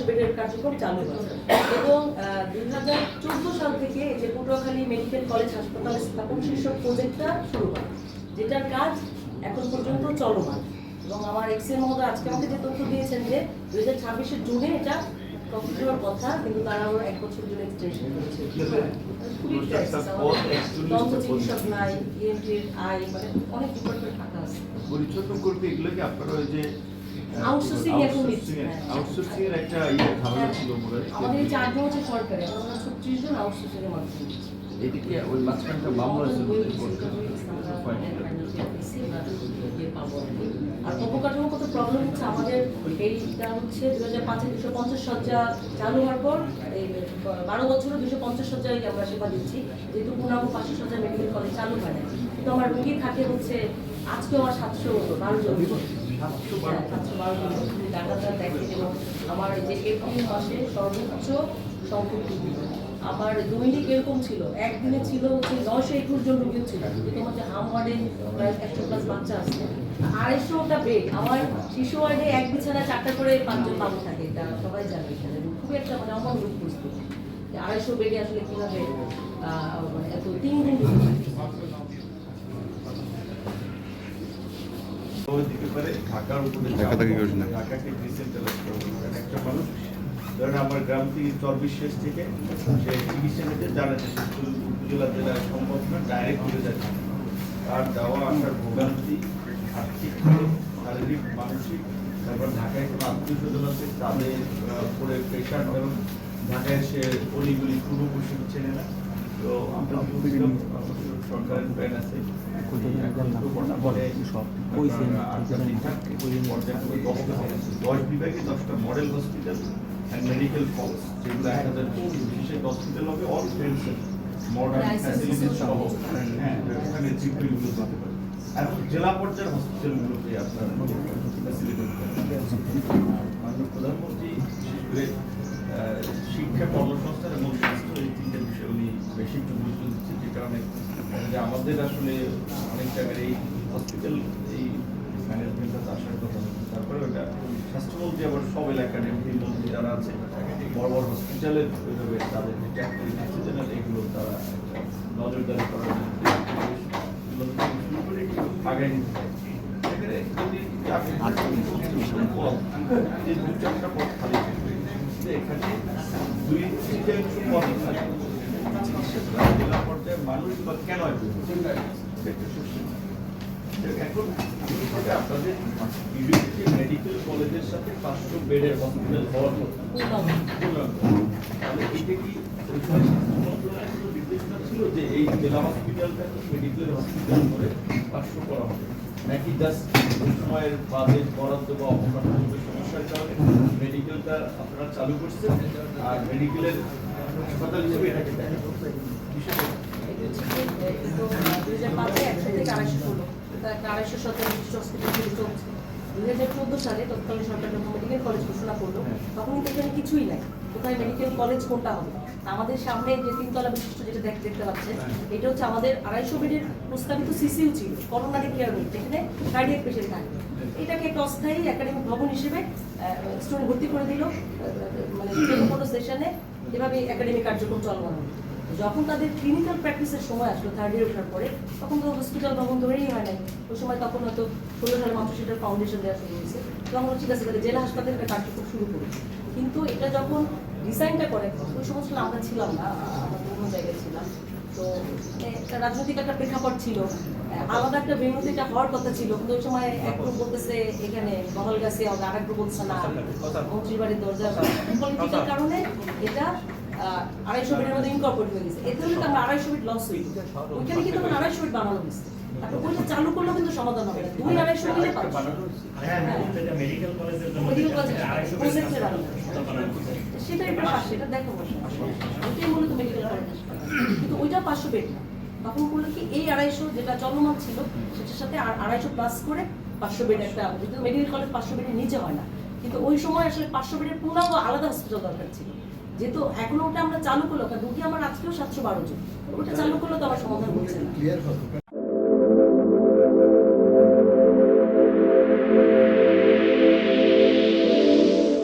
বেডের কার্যক্রম চালু আছে এবং 2014 সাল থেকে যে পটুয়াখালী মেডিকেল কলেজ হাসপাতালে স্থাপন শীর্ষক প্রজেক্টটা শুরু হয়, যেটার কাজ এখন পর্যন্ত চলমান। এবং আমার এক্সএম মহোদয় আজকে আমাকে যে তথ্য দিয়েছেন যে 2026-এর জুনে এটা কমপ্লিট হওয়ার কথা, কিন্তু তারা আরো 1 বছর জন্য এক্সটেনশন করেছে। দন্ত চিকিৎসক নাই, ইএনটির আই, মানে অনেক ডিপার্টমেন্ট ফাঁকা আছে। পরিচ্ছন্ন করবে এগুলো কি আপনারা ওই যে আউটসোর্সিং এখন নিচ্ছে, আউটসোর্সিং এর একটা ঝামেলা ছিল মনে হয়। আমাদের এই 4 জন হচ্ছে সরকারি, আমরা 36 জন আউটসোর্সিং এর মাধ্যমে নিচ্ছি। এদিকে ওই মাঝখানটা মামলা আছে আর অবকাঠামোগত প্রবলেম হচ্ছে আমাদের এইটা হচ্ছে 2005-এ 250 শয্যা চালু হওয়ার পর এই 12 বছরে 250 শয্যায় আমরা সেবা দিচ্ছি, যেহেতু পূর্ণাঙ্গ 500 শয্যা মেডিকেল কলেজ চালু হয় না। কিন্তু আমার রোগী থাকে হচ্ছে আজকেও আমার 712 জন, 712 জন ডাক্তার দেখেন। এবং আমার যে এপ্রিল মাসে সর্বোচ্চ সংখ্যক রোগী আমার দৈনিক এরকম ছিল, একদিনে ছিল হচ্ছে 921 জন রোগী ছিল। যেরকম হচ্ছে হামওয়ার্ডে প্রায় 100+ বাচ্চা আসছে, 250টা বেড। আমার শিশু ওয়ার্ডে এক বিছানা 4টা করে 5 জন বাবু থাকে, এটা সবাই জানে। এখানে খুবই একটা মানে অমানবিক পরিস্থিতি, 250 বেডে আসলে কিভাবে মানে এত 3 দিন ঢাকাকে ডিসেন্ট্রালাইজ করবো। একটা মানুষ ধরেন আমার গ্রাম থেকে চর্বি শেষ থেকে সে চিকিৎসা নিতে জানে যে উপজেলা জেলায় সম্ভব না, ডাইরেক্ট ঘুরে যাচ্ছে। তার যাওয়া আসার ভোগান্তি, আর্থিক শারীরিক মানসিক, তারপর ঢাকায় কোনো আত্মীয় স্বজন আছে তাদের উপরে প্রেশার, এবং ঢাকায় সে অলিগুলি পূর্ব পশ্চিম চেনে না। তো আমরা সরকারের প্ল্যান আছে দশ বিভাগে 10টা model hospital and medical college, যেগুলো 1000 হসপিটাল হবে, অল ফেন্সেল মডার্ন ফ্যাসিলিটিস সহ। হ্যাঁ, ওখানে ট্রিটমেন্টগুলো দিতে পারে। এবং জেলা পর্যায়ের হসপিটালগুলোতে আপনার ফ্যাসিলিটি মাননীয় প্রধানমন্ত্রী বিশেষ করে শিক্ষা, কর্মসংস্থান এবং স্বাস্থ্য, এই 3টে বিষয়ে উনি বেশি গুরুত্ব দিচ্ছেন। যে কারণে আমাদের আসলে অনেক জায়গায় এই হসপিটাল এই ম্যানেজমেন্টটা আসার কথা। তারপরে ওটা স্বাস্থ্যমন্ত্রী আবার সব এলাকার এমপি মন্ত্রী যারা আছে বড় বড় হসপিটালের ওইভাবে তাদের যে চাকরি ডিসিশনাল এগুলো তারা নজরদারি করার জন্য আগায় নিতে পারে। সেখানে যদি যে 2-4টা পথ খালি থাকবে, এখানে 2-3 পথ থাকে জেলা পর্যায়ে মানুষ বা কেন এখন আপনাদের ইউনিভার্সিটি মেডিকেল কলেজের সাথে 500 বেডের হসপিটাল হওয়ার কথা, তাহলে এটা কি নির্দেশনা ছিল যে এই জেলা হসপিটালটা মেডিকেল হসপিটাল করে 500 করা হবে, নাকি জাস্ট সময়ের বাজেট বরাদ্দ বা অবকাঠামোগত সমস্যার কারণে মেডিকেলটা আপনারা চালু করছেন আর মেডিকেলের হাসপাতাল হিসেবে এটাকে দেখা করছে? 2005-এ 100 থেকে 250 হলো, 250 শয্যার হসপিটাল শুরু চলছে। 2014 সালে তৎকালীন সরকার যখন মেডিকেল কলেজ ঘোষণা করলো, তখন কিন্তু এখানে কিছুই নাই, কোথায় মেডিকেল কলেজ কোনটা হবে। আমাদের সামনে যে 3 তলা বিশিষ্ট যেটা দেখতে পাচ্ছেন, এটা হচ্ছে আমাদের 250 বেডের প্রস্তাবিত সিসিউ ছিল, করোনারি কেয়ার ইউনিট, যেখানে কার্ডিয়াক পেশেন্ট থাকে। এটাকে একটা অস্থায়ী একাডেমিক ভবন হিসেবে স্টুডেন্ট ভর্তি করে দিল, মানে কোনো সেশনে এভাবে একাডেমিক কার্যক্রম চলমান হলো। যখন তাদের ক্লিনিক্যাল প্র্যাকটিসের সময় আসলো 3rd ইয়ার ওঠার পরে, তখন তো হসপিটাল ভবন ধরেই হয় নাই। ওই সময় তখন হয়তো 16 সালে মাত্র সেটার ফাউন্ডেশন দেওয়া শুরু হয়েছে। তখন ঠিক আছে, তাহলে জেলা হাসপাতালে একটা কার্যক্রম শুরু করি। কিন্তু এটা যখন ডিজাইনটা করে, ওই সমস্ত আমরা ছিলাম না, আমরা অন্য জায়গায় ছিলাম। তো একটা রাজনৈতিক একটা প্রেক্ষাপট ছিল, আলাদা একটা ভেন্যুতে এটা হওয়ার কথা ছিল। কিন্তু ওই সময় এক গ্রুপ বলতেছে এখানে বহলগাছি হবে, আর এক গ্রুপ বলছে না মন্ত্রীর বাড়ির দরজা। পলিটিক্যাল কারণে এটা 250 বেডের মধ্যে ইনকর্পোরেট হয়ে গেছে। এতে হলে তো আমরা 250 বেড লস হয়ে গেছে। ওইখানে কিন্তু 250 বেড বানানো হয়েছে। তারপর ওইটা চালু করলেও কিন্তু সমাধান হবে না। 250 মিলে পাচ্ছি। এটা মেডিকেল কলেজের জন্য মেডিকেল কলেজে 250 বানানো সেটা এটা পাশে, এটা দেখো ওইটাই মূলত মেডিকেল কলেজ। কিন্তু ওইটা 500 বেড না। তখন বললো কি এই 250 যেটা চলমান ছিল সেটার সাথে আর 250 প্লাস করে 500 বেড একটা, যেহেতু মেডিকেল কলেজ 500 বেডের নিচে হয় না। কিন্তু ওই সময় আসলে 500 বেডের পূর্ণাঙ্গ আলাদা হসপিটাল দরকার ছিল। যেহেতু এখনো ওটা আমরা চালু করলো, দুটি আমার আজকেও 712 জন, ওটা চালু করলে তো আমার সমাধান হচ্ছে না। ক্লিয়ার